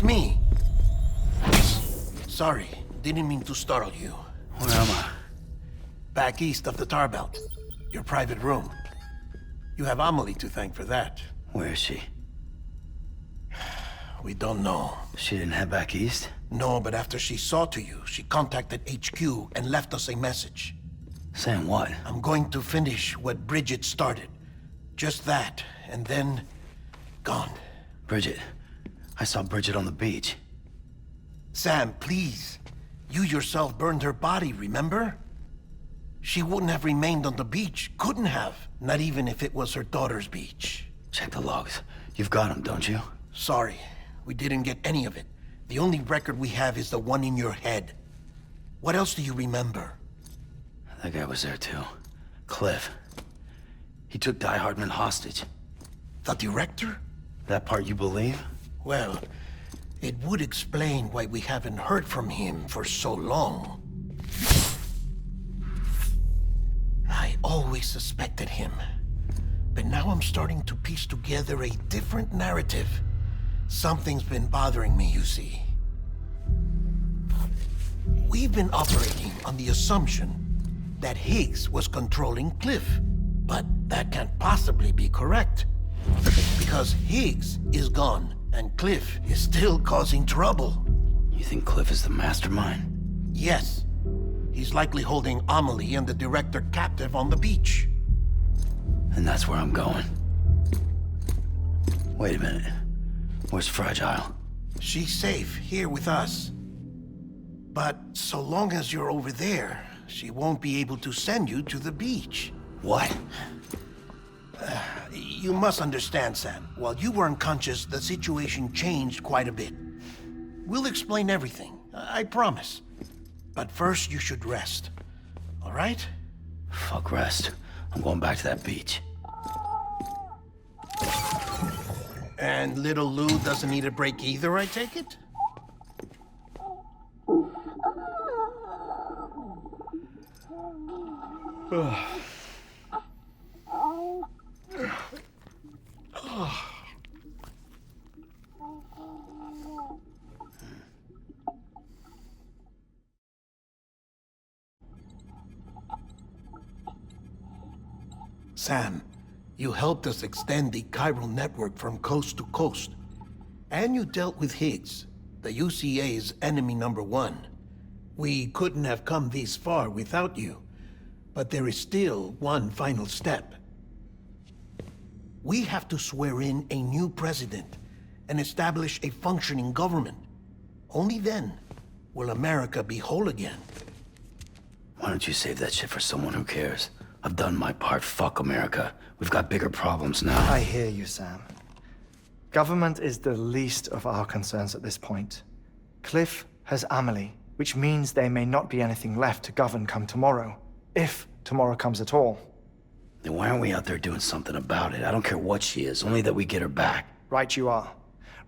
me. Sorry, didn't mean to startle you. Where am I? Back east of the tar belt. Your private room. You have Amelie to thank for that. Where is she? We don't know. She didn't head back east? No, but after she saw to you, she contacted HQ and left us a message. Saying what? I'm going to finish what Bridget started. Just that, and then... gone. Bridget. I saw Bridget on the beach. Sam, please. You yourself burned her body, remember? She wouldn't have remained on the beach. Couldn't have. Not even if it was her daughter's beach. Check the logs. You've got them, don't you? Sorry. We didn't get any of it. The only record we have is the one in your head. What else do you remember? That guy was there too. Cliff. He took Die-Hardman hostage. The director? That part you believe? Well, it would explain why we haven't heard from him for so long. I always suspected him. But now I'm starting to piece together a different narrative. Something's been bothering me, you see. We've been operating on the assumption that Higgs was controlling Cliff. But that can't possibly be correct. Because Higgs is gone, and Cliff is still causing trouble. You think Cliff is the mastermind? Yes. He's likely holding Amelie and the director captive on the beach. And that's where I'm going. Wait a minute. Where's Fragile? She's safe here with us. But so long as you're over there, she won't be able to send you to the beach. What? You must understand, Sam. While you were unconscious, the situation changed quite a bit. We'll explain everything, I promise. But first, you should rest. All right? Fuck rest. I'm going back to that beach. And little Lou doesn't need a break either, I take it? Sam, you helped us extend the chiral network from coast to coast. And you dealt with Higgs, the UCA's enemy #1. We couldn't have come this far without you. But there is still one final step. We have to swear in a new president and establish a functioning government. Only then will America be whole again. Why don't you save that shit for someone who cares? I've done my part. Fuck America. We've got bigger problems now. I hear you, Sam. Government is the least of our concerns at this point. Cliff has Amelie, which means there may not be anything left to govern come tomorrow. If tomorrow comes at all. Then why aren't we out there doing something about it? I don't care what she is, only that we get her back. Right you are.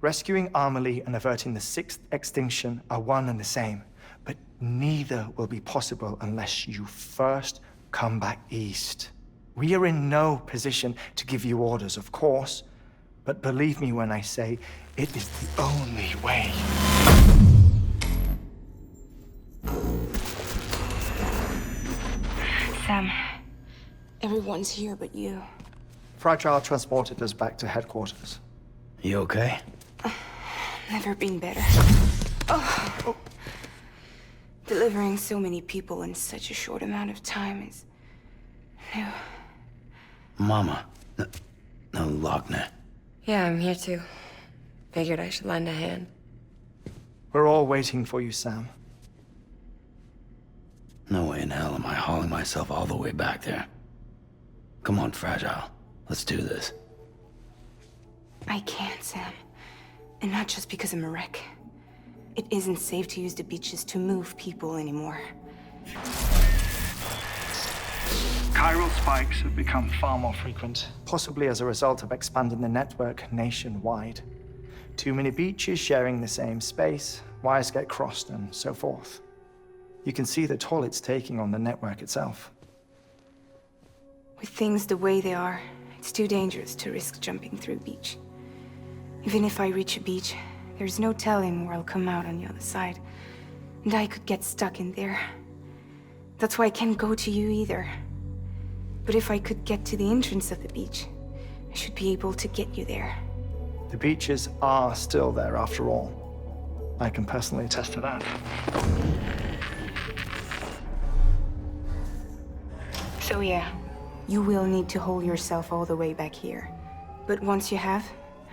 Rescuing Amelie and averting the 6th extinction are one and the same. But neither will be possible unless you first come back east. We are in no position to give you orders, of course. But believe me when I say, it is the only way. Sam, everyone's here but you. Fragile transported us back to headquarters. You okay? Never been better. Oh. Delivering so many people in such a short amount of time is new. Mama. No, Lochner. Yeah, I'm here too. Figured I should lend a hand. We're all waiting for you, Sam. No way in hell am I hauling myself all the way back there. Come on, Fragile. Let's do this. I can't, Sam. And not just because I'm a wreck. It isn't safe to use the beaches to move people anymore. Chiral spikes have become far more frequent. Possibly as a result of expanding the network nationwide. Too many beaches sharing the same space, wires get crossed, and so forth. You can see the toll it's taking on the network itself. With things the way they are, it's too dangerous to risk jumping through a beach. Even if I reach a beach, There's no telling where I'll come out on the other side. And I could get stuck in there. That's why I can't go to you either. But if I could get to the entrance of the beach, I should be able to get you there. The beaches are still there after all. I can personally attest to that. So yeah, you will need to hold yourself all the way back here. But once you have,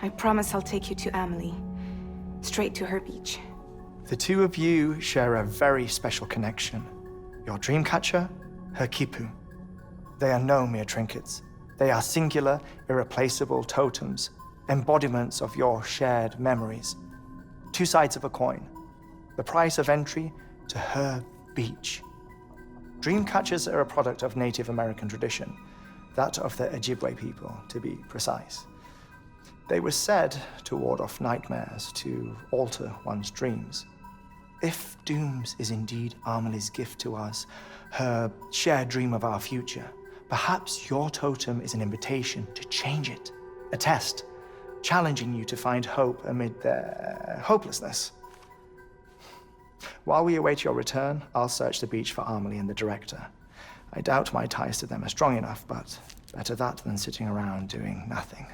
I promise I'll take you to Amelie. Straight to her beach. The two of you share a very special connection. Your dreamcatcher, her quipu. They are no mere trinkets. They are singular, irreplaceable totems, embodiments of your shared memories. Two sides of a coin. The price of entry to her beach. Dreamcatchers are a product of Native American tradition, that of the Ojibwe people, to be precise. They were said to ward off nightmares, to alter one's dreams. If Dooms is indeed Amelie's gift to us, her shared dream of our future, perhaps your totem is an invitation to change it. A test, challenging you to find hope amid their hopelessness. While we await your return, I'll search the beach for Amelie and the director. I doubt my ties to them are strong enough, but better that than sitting around doing nothing.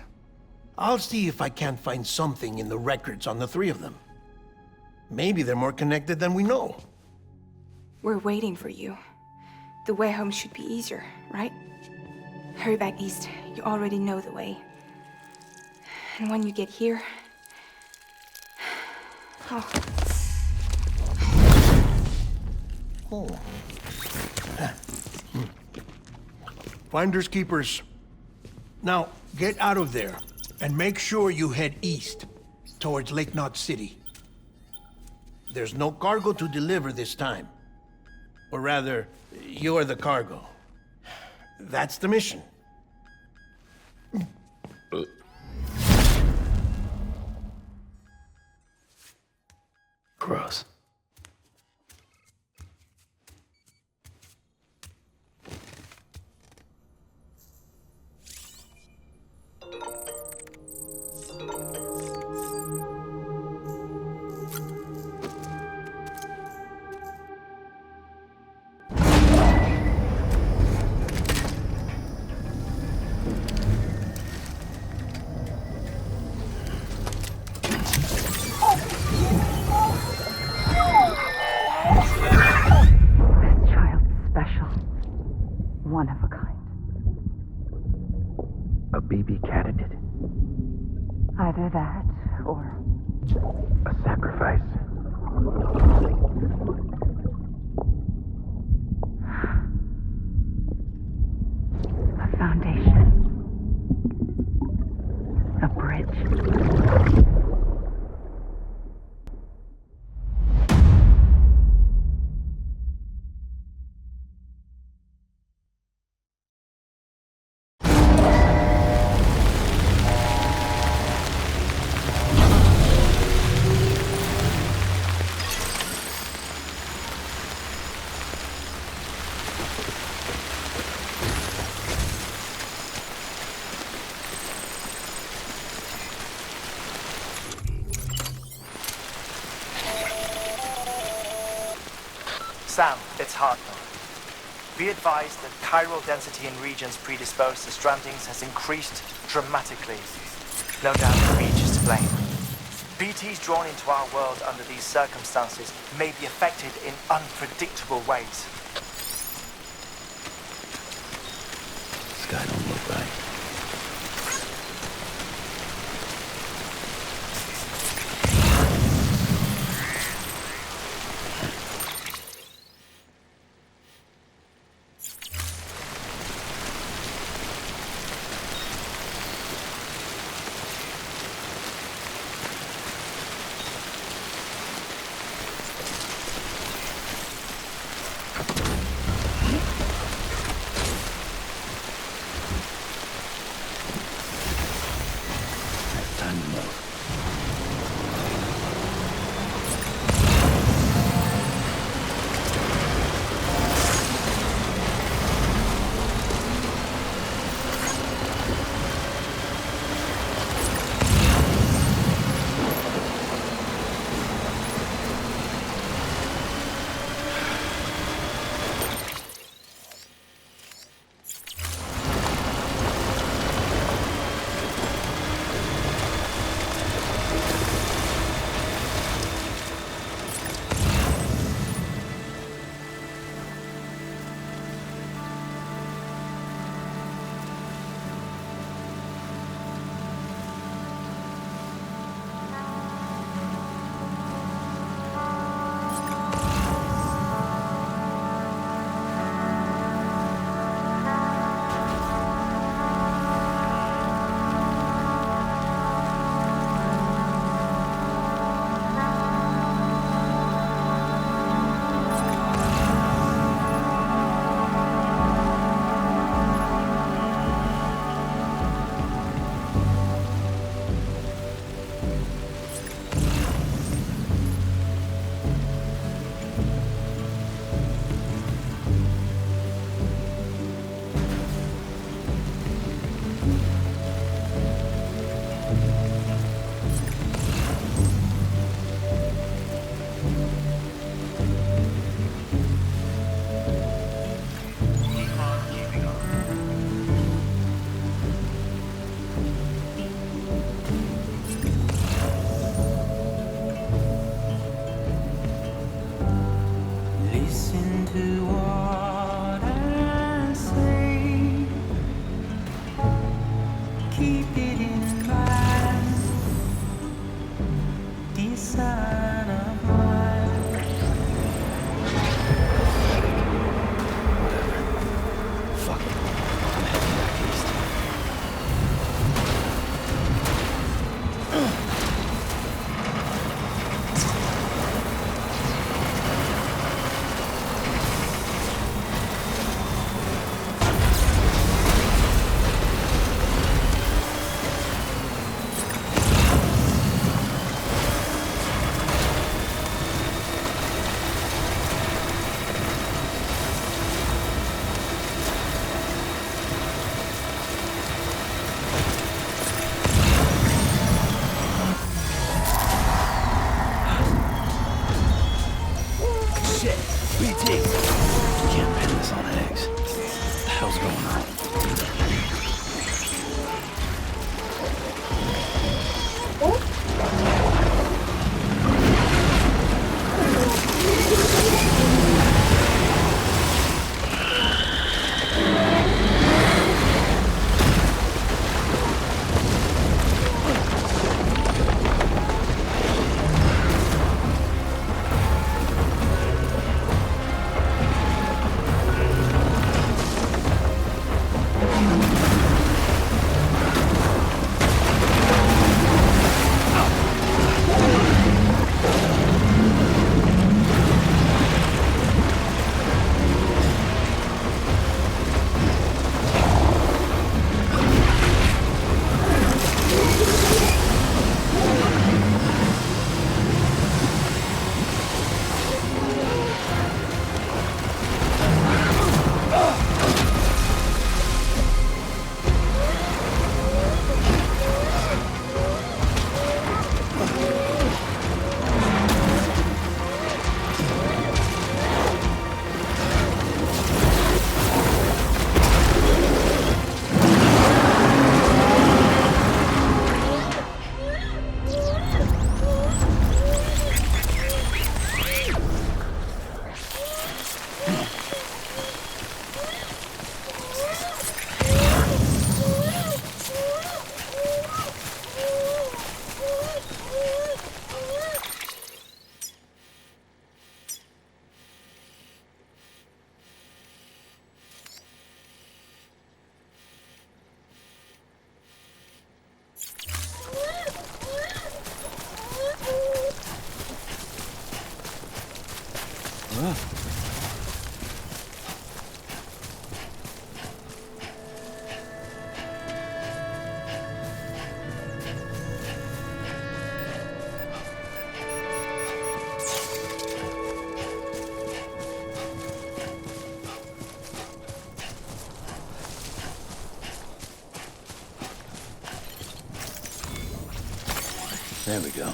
I'll see if I can't find something in the records on the three of them. Maybe they're more connected than we know. We're waiting for you. The way home should be easier, right? Hurry back east. You already know the way. And when you get here... Oh. Oh. Finders keepers. Now, get out of there, and make sure you head east, towards Lake Knot City. There's no cargo to deliver this time. Or rather, you're the cargo. That's the mission. Gross. One of a kind. A baby candidate? Either that, or... A sacrifice? A foundation. A bridge. Sam, it's Hartman. Be advised that chiral density in regions predisposed to strandings has increased dramatically. No doubt the beach is to blame. BTs drawn into our world under these circumstances may be affected in unpredictable ways. Sky don't look right. There we go.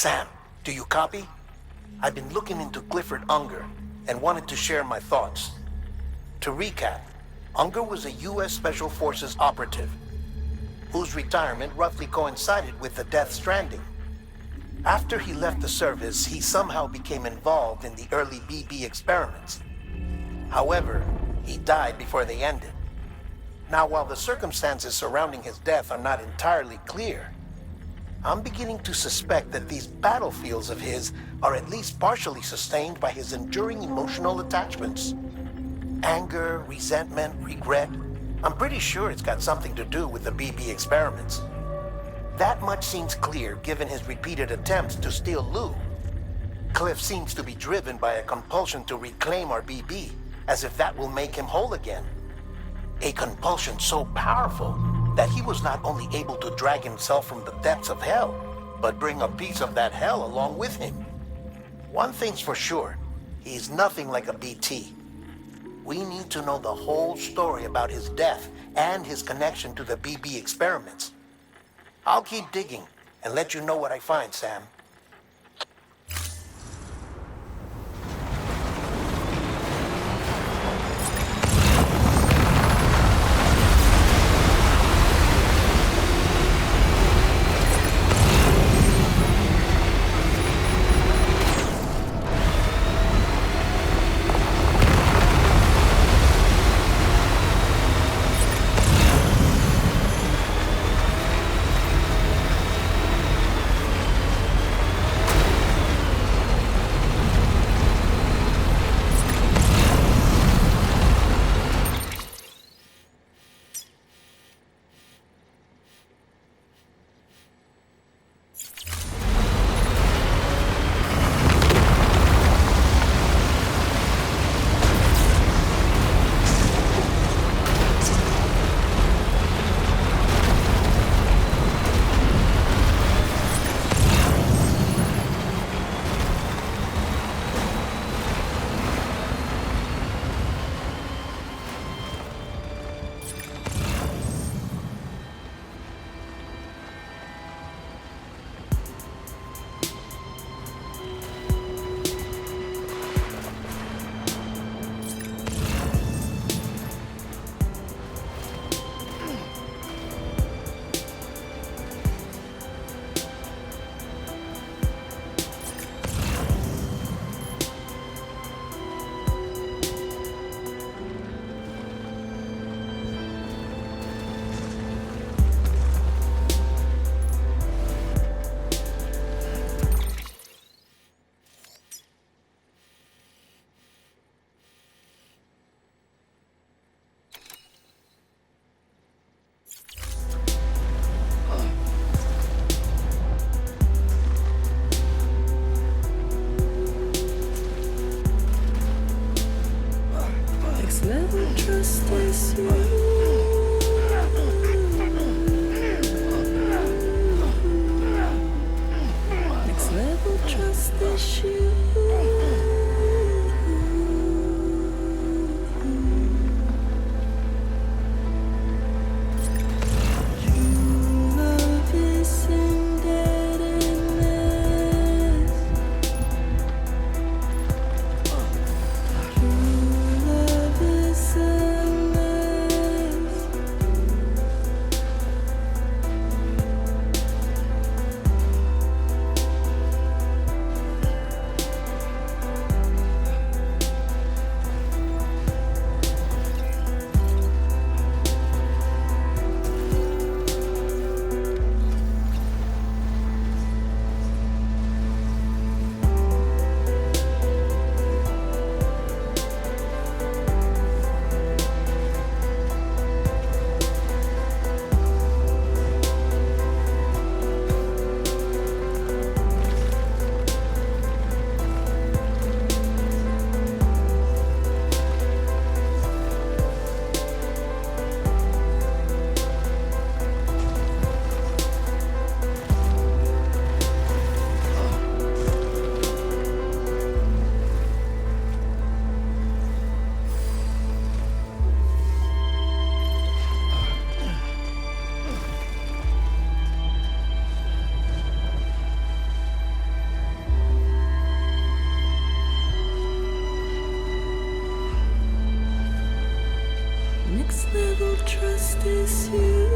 Sam, do you copy? I've been looking into Clifford Unger and wanted to share my thoughts. To recap, Unger was a U.S. Special Forces operative whose retirement roughly coincided with the Death Stranding. After he left the service, he somehow became involved in the early BB experiments. However, he died before they ended. Now, while the circumstances surrounding his death are not entirely clear, I'm beginning to suspect that these battlefields of his are at least partially sustained by his enduring emotional attachments. Anger, resentment, regret. I'm pretty sure it's got something to do with the BB experiments. That much seems clear given his repeated attempts to steal Lou. Cliff seems to be driven by a compulsion to reclaim our BB, as if that will make him whole again. A compulsion so powerful that he was not only able to drag himself from the depths of hell, but bring a piece of that hell along with him. One thing's for sure, he's nothing like a BT. We need to know the whole story about his death and his connection to the BB experiments. I'll keep digging and let you know what I find, Sam. Next level trust is you. Next level trust is you. True love is embeddedness. True love is a mess. Next level trust is you.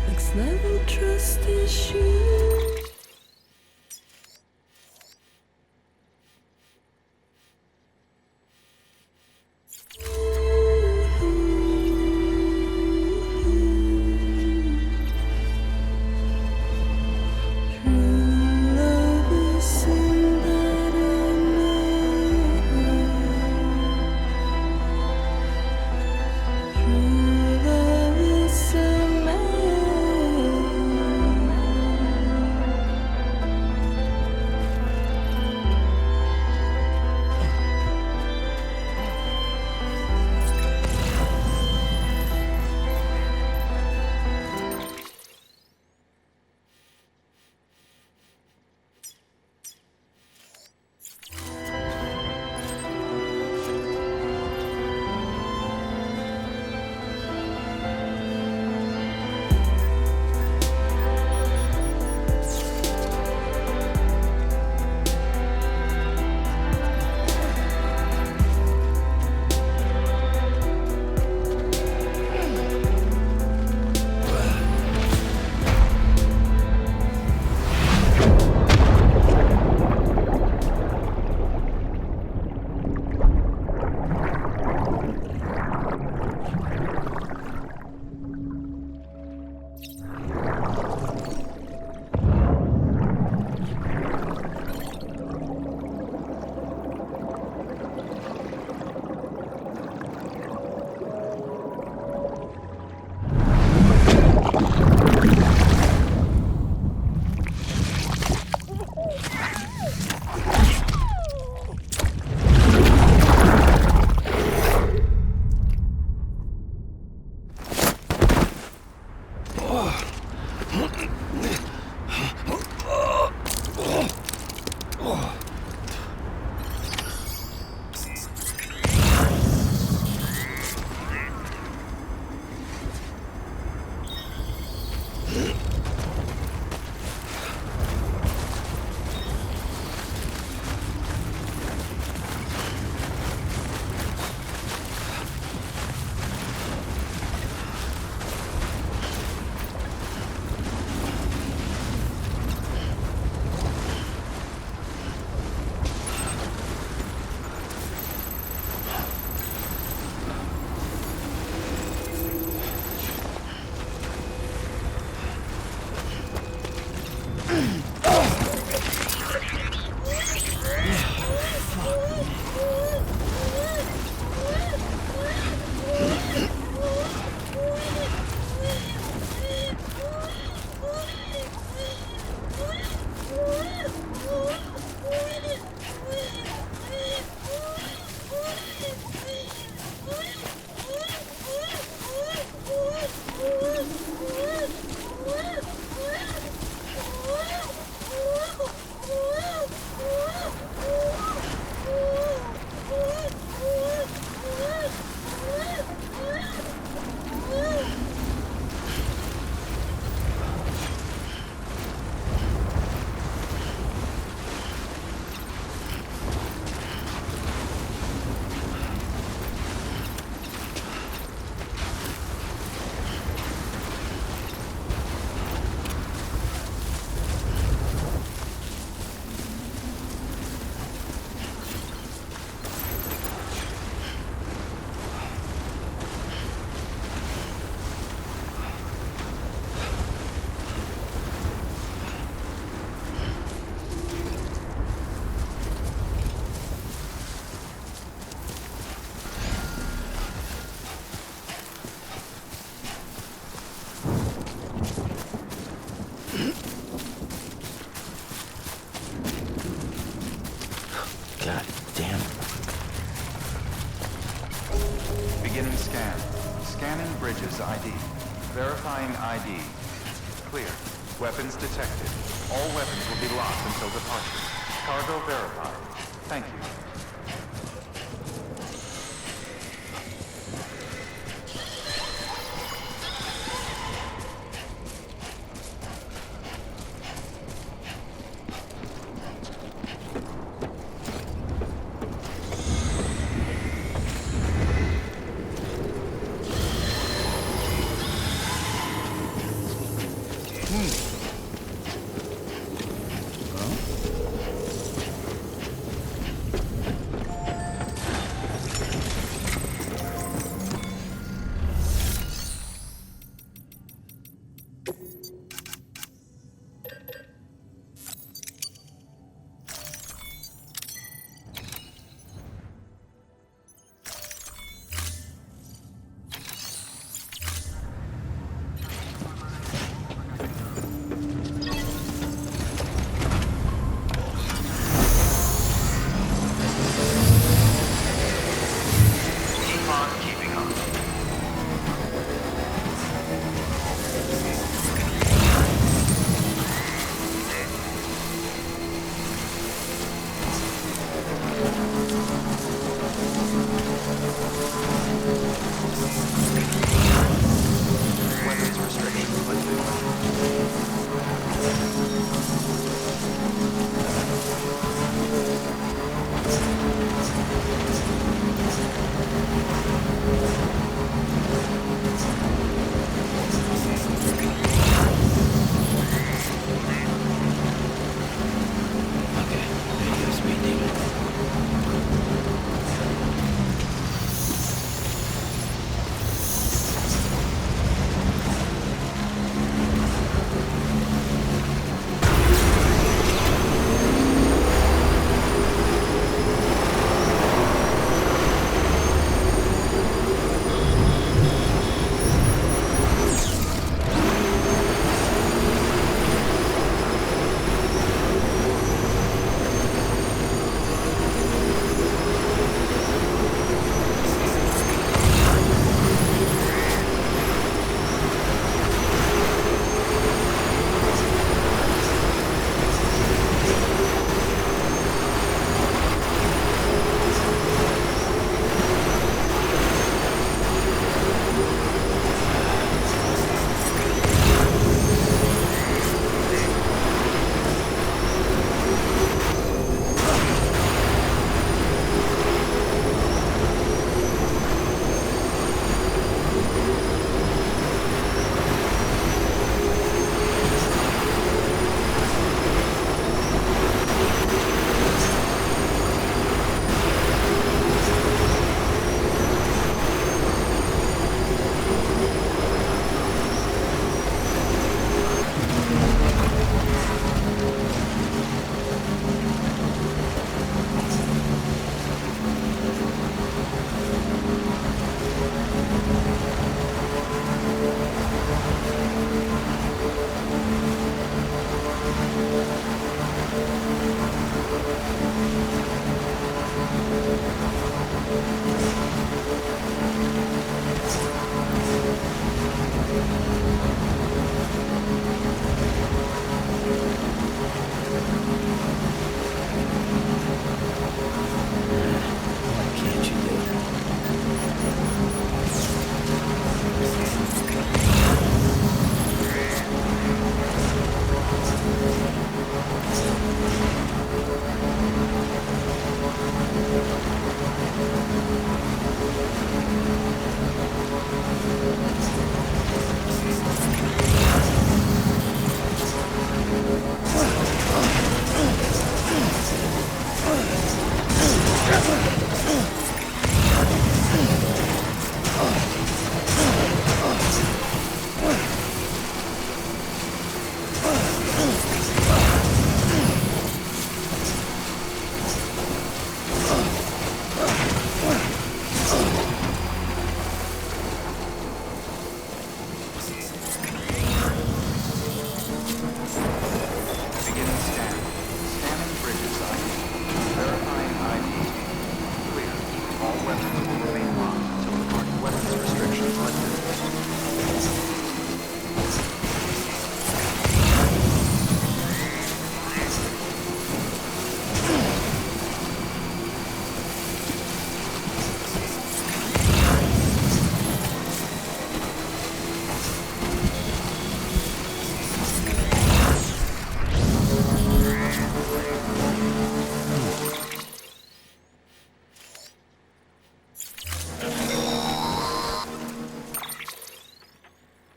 Next level trust is you. True love is True love is a man. God damn. Beginning scan. Scanning bridges ID. Verifying ID. Clear. Weapons detected. All weapons will be locked until departure. Cargo verified. Thank you.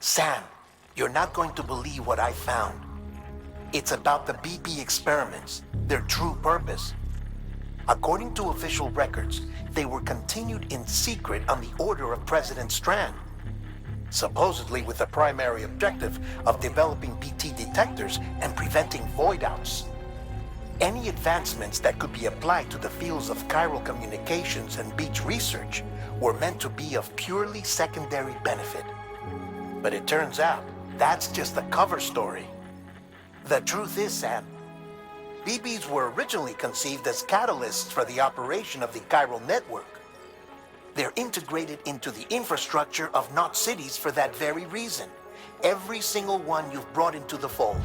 Sam, you're not going to believe what I found. It's about the BB experiments, their true purpose. According to official records, they were continued in secret on the order of President Strand, supposedly with the primary objective of developing BT detectors and preventing void-outs. Any advancements that could be applied to the fields of chiral communications and beach research were meant to be of purely secondary benefit. But it turns out, that's just the cover story. The truth is, Sam, BBs were originally conceived as catalysts for the operation of the chiral network. They're integrated into the infrastructure of Knot cities for that very reason. Every single one you've brought into the fold.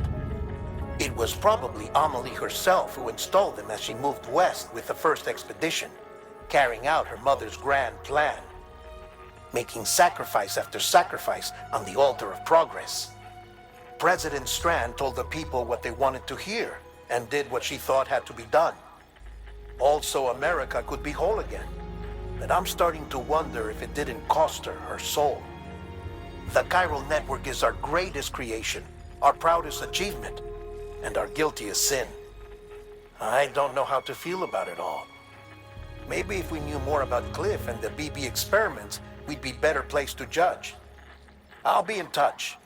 It was probably Amelie herself who installed them as she moved west with the first expedition, carrying out her mother's grand plan, making sacrifice after sacrifice on the altar of progress. President Strand told the people what they wanted to hear and did what she thought had to be done. Also, America could be whole again. But I'm starting to wonder if it didn't cost her her soul. The chiral network is our greatest creation, our proudest achievement, and our guiltiest sin. I don't know how to feel about it all. Maybe if we knew more about Cliff and the BB experiments, we'd be better placed to judge. I'll be in touch.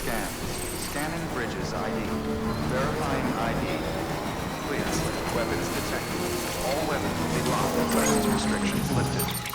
scan. Scanning bridges ID. Verifying ID. Clear. Weapons detected. All weapons will be locked. Weapons restrictions lifted.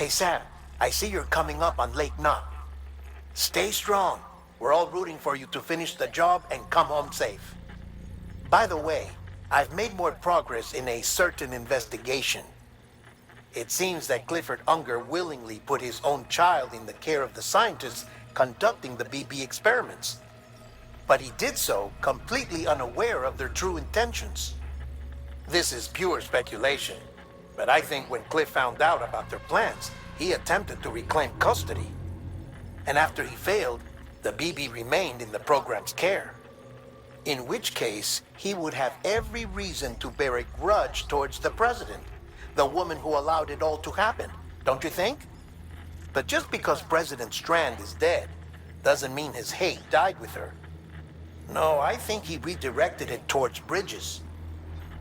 Hey, Sam, I see you're coming up on Lake Knot. Stay strong. We're all rooting for you to finish the job and come home safe. By the way, I've made more progress in a certain investigation. It seems that Clifford Unger willingly put his own child in the care of the scientists conducting the BB experiments. But he did so completely unaware of their true intentions. This is pure speculation, but I think when Cliff found out about their plans, he attempted to reclaim custody. And after he failed, the BB remained in the program's care. In which case, he would have every reason to bear a grudge towards the president, the woman who allowed it all to happen, don't you think? But just because President Strand is dead, doesn't mean his hate died with her. No, I think he redirected it towards Bridges.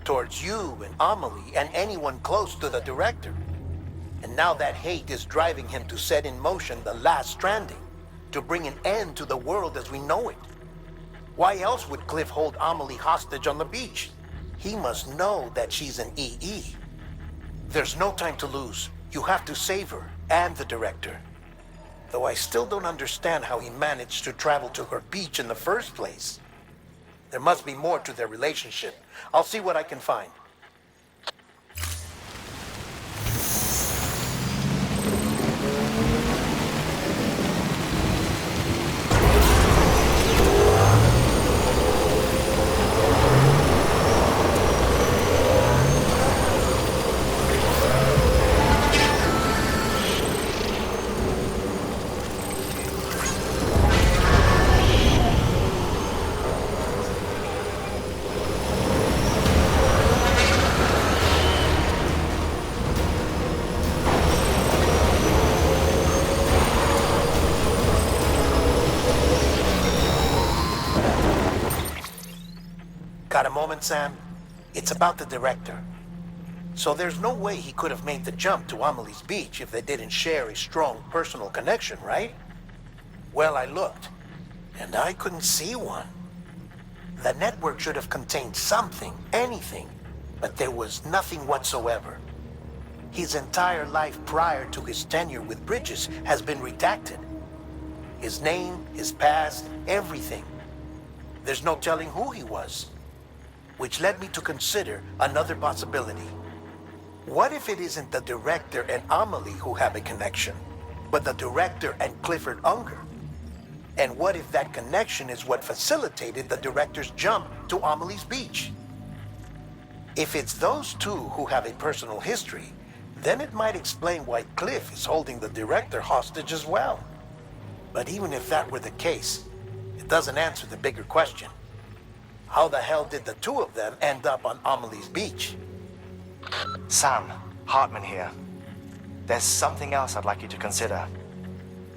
Towards you and Amelie and anyone close to the director. And now that hate is driving him to set in motion the last Stranding, to bring an end to the world as we know it. Why else would Cliff hold Amelie hostage on the beach? He must know that she's an EE. There's no time to lose. You have to save her and the director. Though I still don't understand how he managed to travel to her beach in the first place. There must be more to their relationship. I'll see what I can find. Got a moment, Sam? It's about the director. So there's no way he could have made the jump to Amelie's Beach if they didn't share a strong personal connection, right? Well, I looked, and I couldn't see one. The network should have contained something, anything, but there was nothing whatsoever. His entire life prior to his tenure with Bridges has been redacted. His name, his past, everything. There's no telling who he was. Which led me to consider another possibility. What if it isn't the director and Amelie who have a connection, but the director and Clifford Unger? And what if that connection is what facilitated the director's jump to Amelie's Beach? If it's those two who have a personal history, then it might explain why Cliff is holding the director hostage as well. But even if that were the case, it doesn't answer the bigger question. How the hell did the two of them end up on Amelie's Beach? Sam, Hartman here. There's something else I'd like you to consider.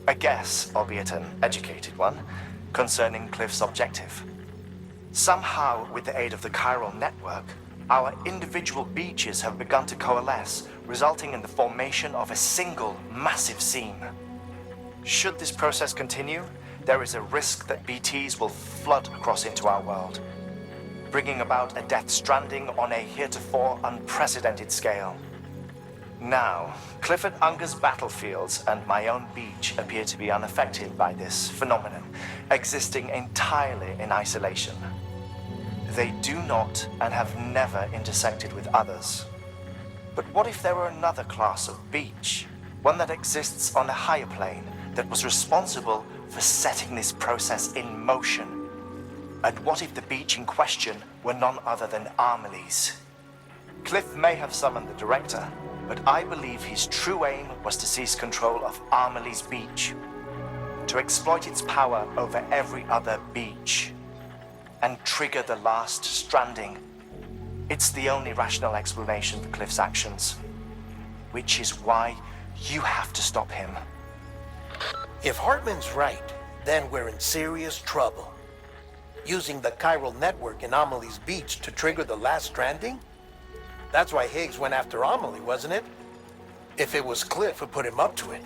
A guess, albeit an educated one, concerning Cliff's objective. Somehow, with the aid of the chiral network, our individual beaches have begun to coalesce, resulting in the formation of a single massive seam. Should this process continue, there is a risk that BTs will flood across into our world, bringing about a death stranding on a heretofore unprecedented scale. Now, Clifford Unger's battlefields and my own beach appear to be unaffected by this phenomenon, existing entirely in isolation. They do not and have never intersected with others. But what if there were another class of beach, one that exists on a higher plane, that was responsible for setting this process in motion? And what if the beach in question were none other than Amelie's? Cliff may have summoned the director, but I believe his true aim was to seize control of Amelie's Beach, to exploit its power over every other beach, and trigger the last stranding. It's the only rational explanation for Cliff's actions, which is why you have to stop him. If Hartman's right, then we're in serious trouble. Using the chiral network in Amelie's Beach to trigger the last stranding? That's why Higgs went after Amelie, wasn't it? If it was Cliff who put him up to it.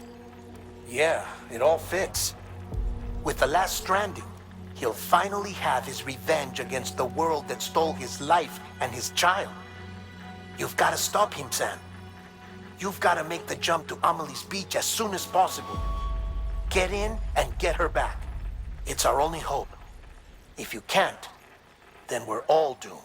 Yeah, it all fits. With the last stranding, he'll finally have his revenge against the world that stole his life and his child. You've got to stop him, Sam. You've got to make the jump to Amelie's Beach as soon as possible. Get in and get her back. It's our only hope. If you can't, then we're all doomed.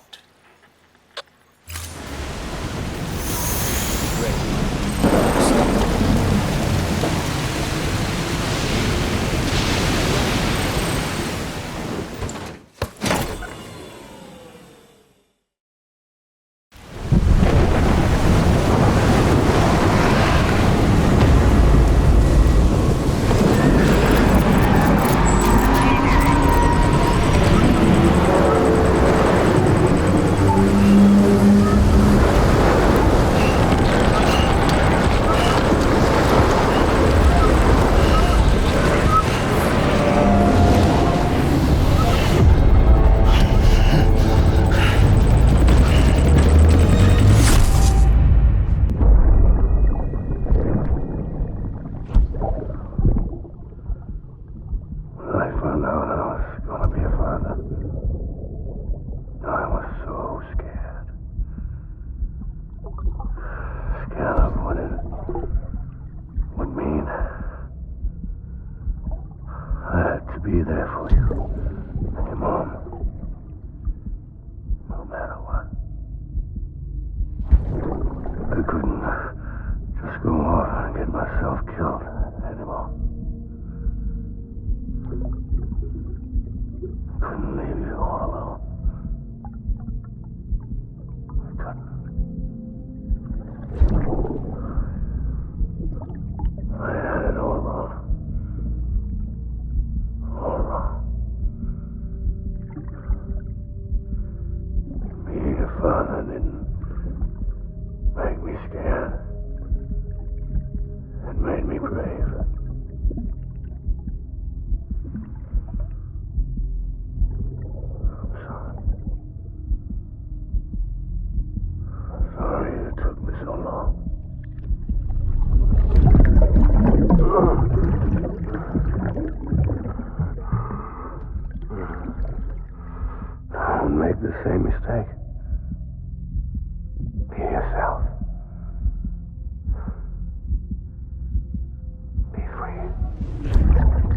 Be there for you and your mom, no matter what. I couldn't just go off and get myself killed anymore. I couldn't leave you all alone. I couldn't. I had it all wrong. Being a father didn't make me scared. It made me brave.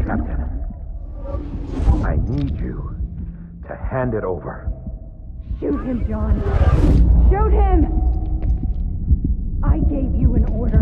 Captain. I need you to hand it over. Shoot him, John. Shoot him! I gave you an order.